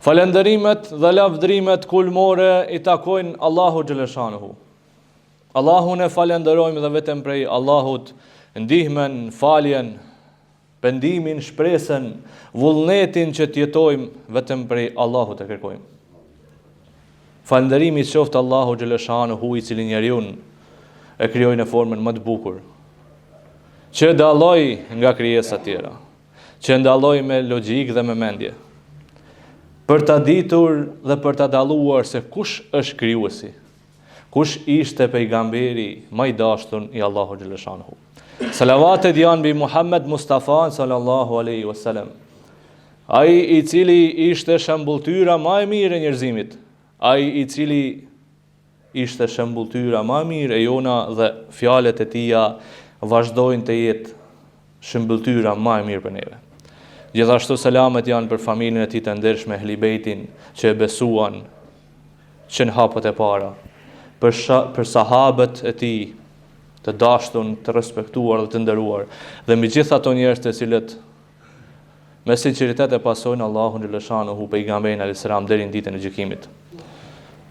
Falenderimet dhe lavdrimet kulmore i takojnë Allahu xhaleshanuhu. Allahun e falenderojmë dhe vetëm prej Allahut ndihmën, faljen, pendimin, shpresën, vullnetin që t'jetojmë vetëm prej Allahut e kërkojmë. Falenderimi qoftë Allahu xhaleshanuhu i cili njeriun e krijoi në formën më të bukur, që dalloi nga krijesat tjera, që ndalloi me logjik dhe me mendje, për ta ditur dhe për ta dalluar se kush është krijuesi, kush ishte pejgamberi më i dashur i Allahu xhaleshanuhu. Salavatet janë mbi Muhammed Mustafa sallallahu alaihi wasallam, ai i cili ishte shembulltyra më e mirë e njerëzimit, ai i cili ishte shembulltyra më e mirë e jona dhe fjalët e tija vazhdojnë të jetë shembulltyra më e mirë për neve. Gjithashtu selamet janë për familjen e tij të ndershme Ehli Bejtin që e besuan që në hapët e para, për sahabët e tij të dashur, të respektuar dhe të nderuar, dhe mbi gjithë ato njerëz të cilët me sinqeritet e pasojnë Allahun xhaleshanuhu pejgamberin alayhis salam deri në ditën e gjykimit.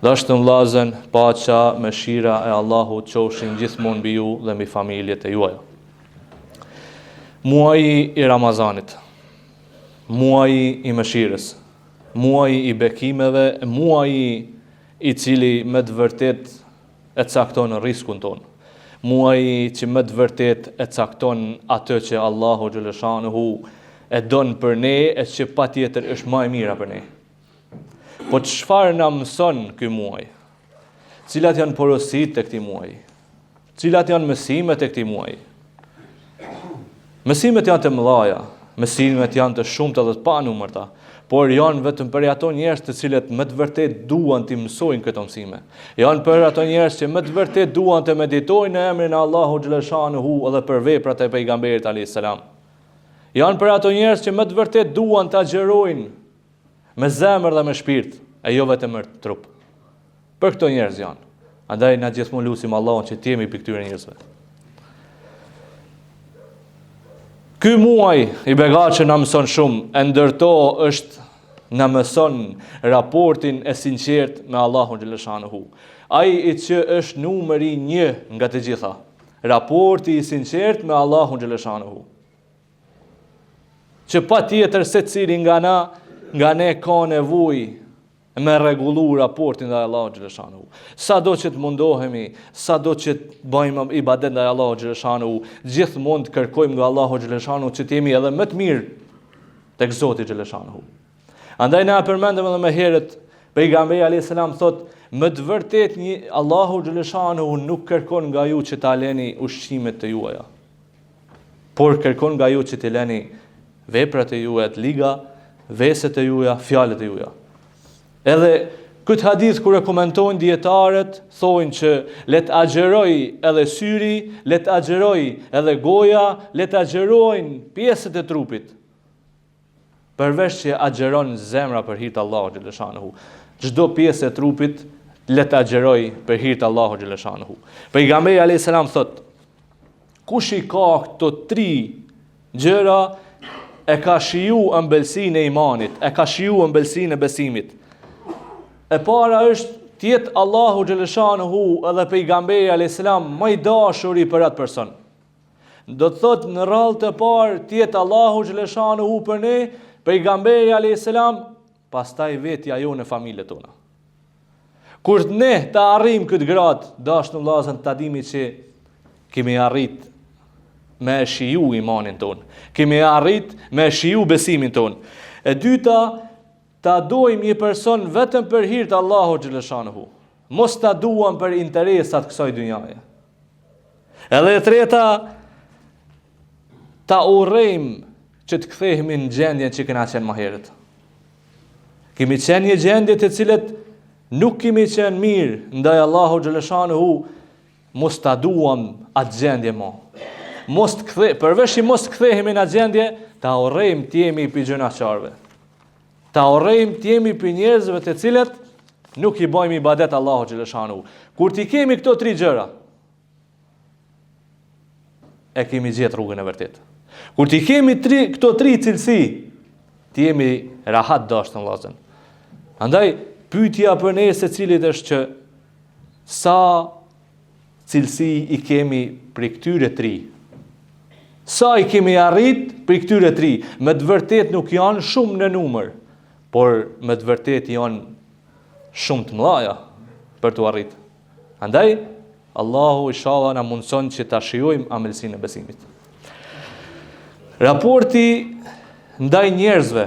Dashur vëllezër, paqja, mëshira e Allahut qofshin gjithmonë mbi ju dhe mbi familjet e juaja. Muaji i Ramazanit, muaji i mëshirës, muaji i bekimeve, muaji i cili me të vërtet e cakton riskun ton, muaji që me të vërtet e cakton atë që Allahu xhaleshanuhu e don për ne e që patjetër është më e mira për ne. Po çfarë na mëson ky muaj? Cilat janë porositë e këtij muaji? Cilat janë mësimet e këtij muaji? Mësimet janë të mëdha, mësimet janë të shumta dhe të panumërta, por janë vetëm për ato njerëz të cilët me të vërtet duan të mësojnë këto mësime. Janë për ato njerëz që me të vërtet duan të meditojnë në emrin e Allahu xhaleshanuhu dhe për veprat e pejgamberit alayhis salam. Janë për ato njerëz që me të vërtet duan të agjerojnë me zemër dhe me shpirt, e jo vetëm me trup. Për këto njerëz janë. Andaj na gjithmonë lutim Allahun që të jemi për këtyre njerëzve. Ky muaj i begatshëm na mëson shumë, e ndërto është na mëson raportin e sinqert me Allahun xhaleshanuhu. Ai i që është numri 1 nga të gjitha. Raporti i sinqert me Allahun xhaleshanuhu. Që patjetër secili nga ne ka nevojë me rregullu raportin ndaj Allahut xhaleshanuhu. Sado që të mundohemi, sado që të bëjmë ibadet ndaj Allahut xhaleshanuhu, gjithmonë të kërkojmë nga Allahu xhaleshanuhu që të jemi edhe më të mirë tek Zoti xhaleshanuhu. Andaj na përmendëm edhe më herët, pejgamberi alayhis salam thotë, më të vërtet Allahu xhaleshanuhu nuk kërkon nga ju që ta leni ushqimet të juaja, por kërkon nga ju që të leni veprat e juaja të liga, veset e juaja, fjalët e juaja. Edhe këtë hadith kur e komentojnë dietarët, thonë që le të agjeroj edhe syri, le të agjeroj edhe goja, le të agjerojnë pjesët e trupit, përveç që agjeron zemra për hir të Allahut xhaleshanuhu. Çdo pjesë e trupit le të agjeroj për hir të Allahut xhaleshanuhu. Pejgamberi alayhis salam thotë, kush i ka këto 3 gjëra e ka shiju ëmbëlsinë e imanit, e ka shiju ëmbëlsinë e besimit. E para është tjetë Allahu xhaleshanuhu edhe pejgamberi alayhis salam më i dashur i për atë person. Do të thotë në radhë të parë tjetë Allahu xhaleshanuhu për ne, pejgamberi alayhis salam, pastaj vetja jo në familjet tona. Kur ne të arrijmë këtë gradë, dashur vëllezër, ta dimi që kemi arrit me shiju imanin ton, kemi arrit me shiju besimin ton. E dyta, ta dojmë një person vetëm për hir të Allahut xhaleshanuhu, mos ta duam për interesat kësaj dynjaje. Edhe e treta, ta urrejmë që të kthehemi në gjendjen që kena qenë më herët. Kemi qenë një gjendje të cilët nuk kemi qenë mirë ndaj Allahut xhaleshanuhu, mos ta duam atë gjendje më. Përveç që mos kthehemi në atë gjendje, ta urrejmë të jemi për gjënaqarve. Ta urrejmë të jemi për njerëzve të cilët nuk i bëjmë ibadet Allahut xhaleshanuhu. Kur ti kemi këto 3 gjëra, e kemi gjetë rrugën e vërtetë. Kur ti kemi këto 3 cilësi, ti jemi rahat dashur vëllazën. Andaj, pyetja për ne secilit është që sa cilësi i kemi për këtyre 3. Sa i kemi arrit për këtyre 3. Me të vërtet nuk janë shumë në numër, por me të vërtet janë shumë të mëdha për të arrit. Andaj, Allahu inshallah na mundson që ta shijojmë amëlsinë e besimit. Raporti ndaj njerëzve.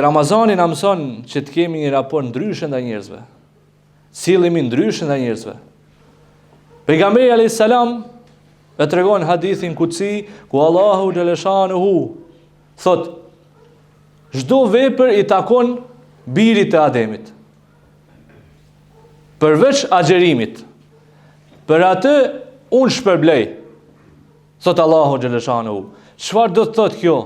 Ramazani na mëson që të kemi një raport ndryshe ndaj njerëzve. Sillemi ndryshe ndaj njerëzve. Pejgamberi alayhis salam e tregon hadithin kutsi ku Allahu xhaleshanuhu thot: çdo vepër i takon birit të Ademit. Përveç agjerimit. Për atë unë shpërblej. Thot Allahu xhaleshanuhu. Çfarë do të thotë kjo?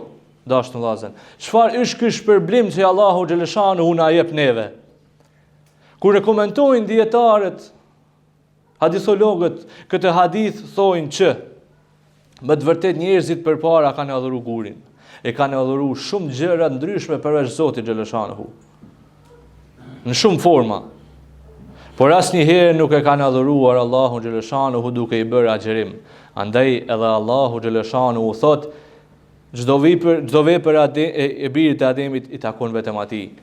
Dashur vëllezër, çfarë është ky shpërblim që Allahu xhaleshanuhu na jep neve? Kur e komentojnë dietarët, hadithologët, këtë hadith thojnë që me të vërtet njerëzit përpara kanë adhuru gurin, e kanë adhuru shumë gjëra ndryshme përveç Zotit xhaleshanuhu. Në shumë forma. Por asnjëherë nuk e kanë adhuruar Allahun xhaleshanuhu duke i bërë agjerim. Andaj edhe Allahu xhaleshanuhu thot: çdo vepër e birit të Ademit i takon vetëm atij.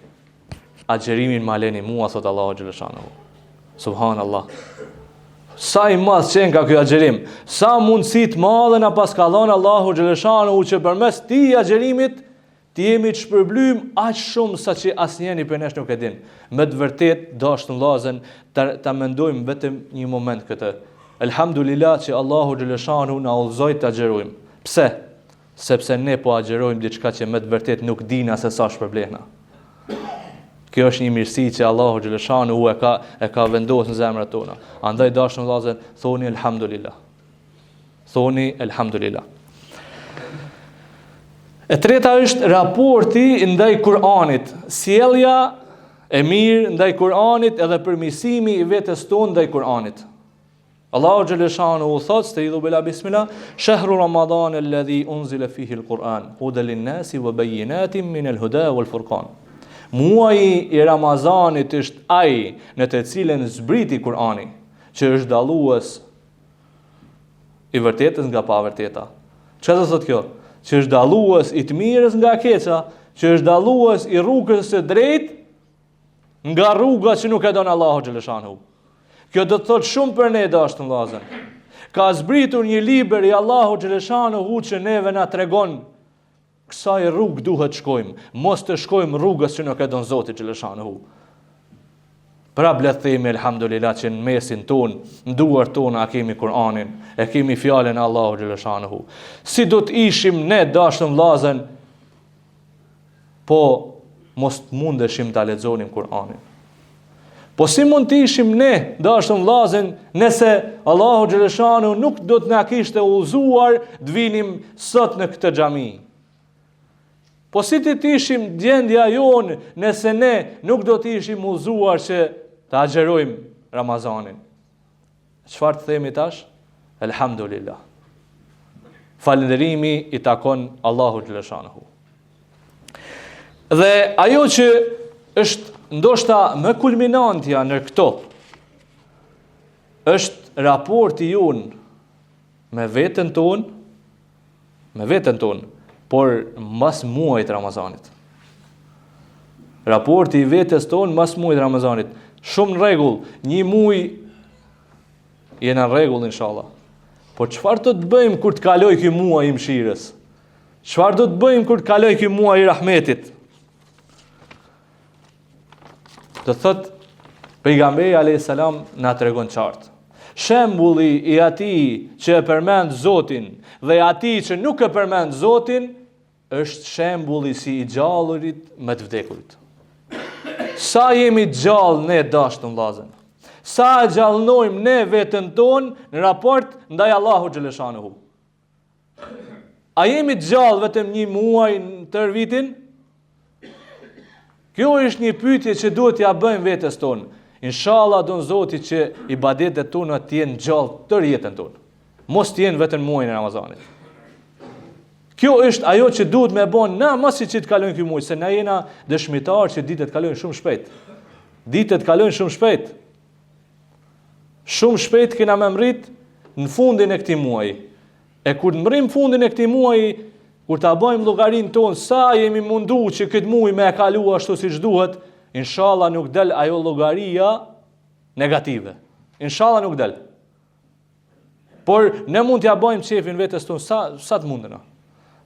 Agjerimin ma leni mua, thot Allahu xhaleshanuhu. Subhanallah. Sa i madh qenë ka ky agjerim, sa mundësi të madhe na paskallon Allahu xhaleshanuhu që përmes këtij agjerimit të jemi të shpërblym aq shumë sa që asnjëri për nesh nuk e din. Me të vërtet, dashur vëllezër, ta mendojmë vetëm një moment këtë. Elhamdulillah që Allahu xhaleshanuhu na udhëzoi të agjerojmë. Pse? Sepse ne po agjerojmë diçka që me të vërtet nuk dina se sa shpërblehna. Kjo është një mirësi që Allahu xhaleshanuhu e ka vendosur në zemrat tona. Andaj dashur vëllezër, thoni elhamdulillah. Thoni elhamdulillah. E treta është raporti ndaj Kur'anit, sjellja e mirë ndaj Kur'anit edhe përmirësimi i vetes tonë ndaj Kur'anit. Allahu xhaleshanuhu thot, sta'idhu billah bismillah, shahru ramadan alladhi unzila fihi al-Qur'an, hudan lin-nasi wa bayyinatin min al-huda wal-furqan. Muaji i Ramazanit është ai në të cilën zbriti Kur'ani, që është dallues i vërtetës nga pa vërteta. Çfarë do thotë kjo? Që është dallues i të mirës nga e keqa, që është dallues i rrugës së drejtë nga rruga që nuk e don Allahu xhaleshanuhu. Kjo do të thotë shumë për ne, dashur vëllezër. Ka zbritur një libër i Allahu xhaleshanuhu që neve na tregon kësaj rrugë duhet shkojmë, mos të shkojmë rrugës që nuk e don Zoti xhaleshanuhu. Pra le të themi elhamdulillah që në mesin ton, në duart tona kemi Kur'anin, e kemi fjalën e Allahu xhaleshanuhu. Si do të ishim ne, dashur vëllezër, po mos mundeshim ta lexonim Kur'anin. Po si mund të ishim ne, dashur vëllezër, nëse Allahu xhaleshanuhu nuk do të na kishte udhëzuar të vinim sot në këtë xhami? Po si të ishim gjendja jonë nëse ne nuk do të ishim udhëzuar që të agjerojmë Ramazanin? Çfarë të themi tash? Elhamdulillah. Falënderimi i takon Allahu xhaleshanuhu. Dhe ajo që është ndoshta më kulminantja në këto është raporti jon me veten tonë, por mas muajit Ramazanit. Raporti i vetes tonë mas muajit Ramazanit. Shumë në rregull, një muaj jena në rregull inshallah. Por çfarë do të bëjmë kur të kaloj ky muaj i mëshirës? Çfarë do të bëjmë kur të kaloj ky muaj i rahmetit? Do thot pejgamberi alayhis salam na tregon qartë. Shembulli i atij që e përmend Zotin dhe atij që nuk e përmend Zotin është shembulli si i gjallurit me të vdekurit. Sa jemi gjallë ne, dashur vëllezër? Sa e gjallënojmë ne veten tonë në raport ndaj Allahu xhaleshanuhu? A jemi gjallë vetëm një muaj tër vitin? Kjo është një pyetje që duhet t'ja bëjmë vetes tonë. Inshallah don Zoti që ibadetet tona të jenë gjallë tër jetën tonë. Mos të jenë vetëm muajin e Ramazanit. Kjo është ajo që duhet me bon na mos që të kalojnë ky muaj, se na jena dëshmitar që ditët kalojnë shumë shpejt. Ditët kalojnë shumë shpejt. Shumë shpejt kena me mrit në fundin e këtij muaji. E kur të mrim fundin e këtij muaji, kur ta bëjmë llogarinë tonë sa jemi mundu që këtë muaj me e kalu ashtu siç duhet, inshallah nuk del ajo llogaria negative. Inshallah nuk del. Por ne mund t'ja bëjmë çefin vetes tonë sa të mundena.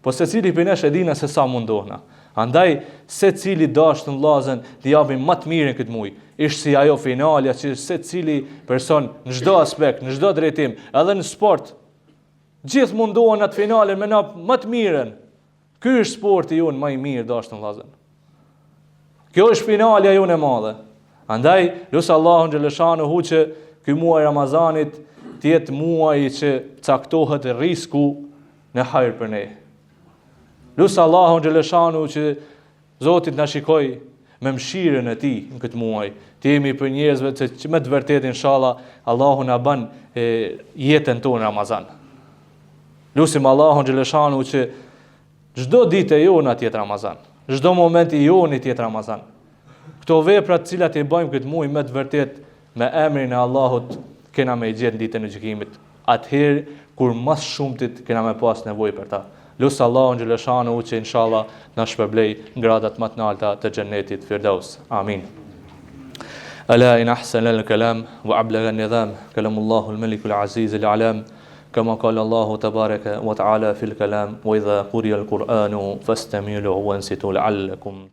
Po secili prej nesh e dinë se sa mundohna. Andaj secili dashur të vllazën t'i japim më të mirën këtë muaj. Ishte si ajo finalja që secili person në çdo aspekt, në çdo drejtim, edhe në sport, gjithë mundohen atë finalen me na më të mirën. Ky është sporti jonë më i mirë dashur të vllazën. Kjo është finalja jonë e madhe. Andaj lutë Allahun xhaleshanuhu që ky muaj Ramazanit të jetë muaji që caktohet risku në hajër për ne. Lutë Allahun xhaleshanuhu që Zoti na shikoj me mëshirën e tij në këtë muaj. Të jemi për njerëzve që me të vërtetë inshallah Allahu na bën jetën tonë Ramazan. Lutim Allahun xhaleshanuhu që çdo ditë e jona të jetë Ramazan. Çdo moment i joni të jetë Ramazan. Këto vepra të cilat i bëjmë këtë muaj me të vërtetë me emrin e Allahut kena me gjetë ditën e gjykimit. Atëherë kur më shumtit kena me pas nevojë për ta. Lutë Allahun xhaleshanuhu që inshallah na shpërblej gradat më të larta të xhennetit Firdaus. Amin. Ala in ahsana al-kalam wa ablagha an-nizam kalamullahu al-malik al-aziz al-alam كما قال الله تبارك وتعالى في الكلام وإذا قرئ القرآن فاستمعوا له وانصتوا لعلكم